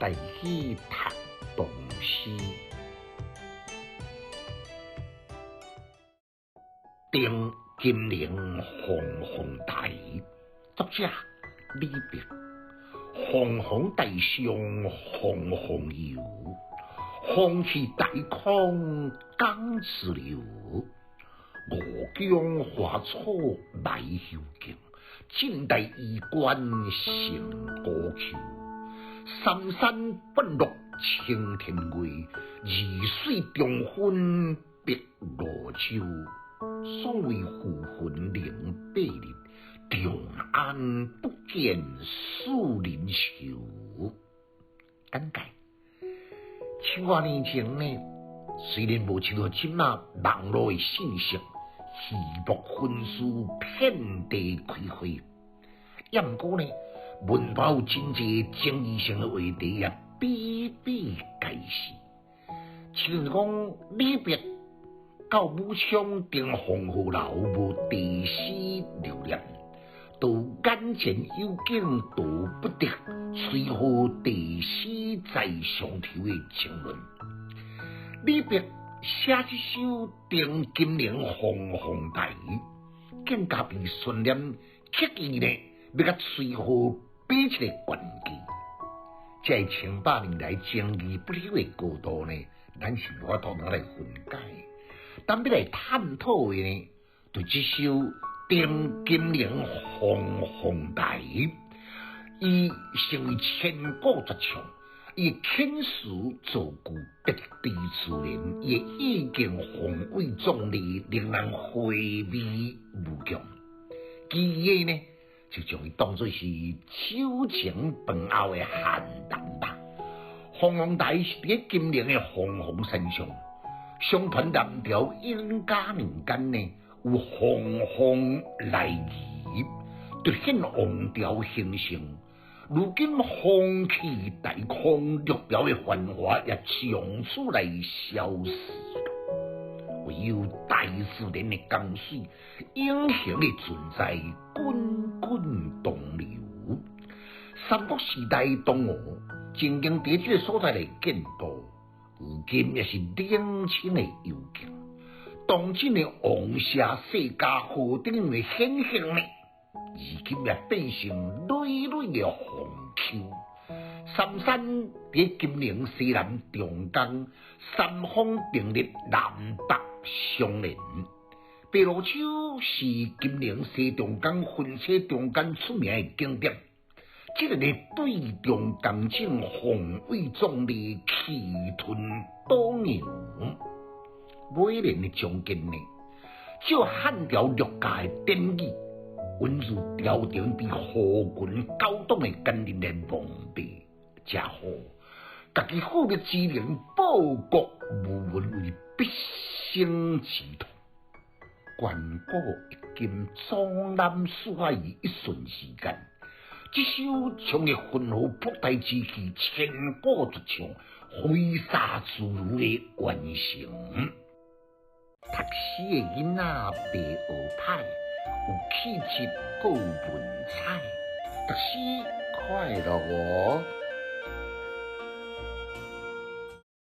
带去读唐诗。定金陵凤凰台，作者李白。凤凰台上凤凰游，风起大空江自流。吴江花草埋幽径，晋代衣冠成古丘。三山半落青天外，二水中分碧罗洲。所谓浮云凌百日，长安不见树林愁。简介千多年前呢，虽然无像到今仔网络的信息，戏幕分书遍地开花，也毋过呢，文化有真济争议性的话题也比比皆是。像讲李白到武昌登黄鹤楼无题诗留念，到眼前有景读不得，随后题诗在上头的争论。李白写这首《定金陵凤凰台》，更加被渲染刻意呢，要甲随后比一个关键。这千百年来争议不休的高度呢，咱是无法度拿来分解。但要来探讨的呢，对这首《定金陵凤凰台》，伊成为千古绝唱。伊天书造句别地自然，伊意境宏伟壮丽，令人回味无穷。其爷呢，就将伊当作是秋前饭后的咸蛋吧。凤凰台是伫金陵的凤凰山上，相传南朝殷家年间呢，有凤凰来仪，凸显王朝兴盛。如今风气大空，六朝的繁华也从此来消失，唯有大自然的江水永恒的存在，滚滚东流。三国时代东吴曾经伫这个所在来建都，如今也是冷清的幽静。当今的王舍世家何等的显现呢？如今也变成累累的荒丘。三山伫金陵西南中间，三方并列，南北相连。白罗洲是金陵西中间分车中间出名的景点。这个对中江景宏伟壮丽，气吞多牛。每年的中间呢，照汉朝儒家的典语，文字条条被河群高档的干练来蒙蔽，真好。家己富裕之能报国无文为必胜之徒，关谷一金，壮南四海于一瞬时间。这首唱的浑厚博大之气，千古绝唱，挥洒自如的完成。读诗的囡仔白学派，有气质，够文采。读诗快乐哦！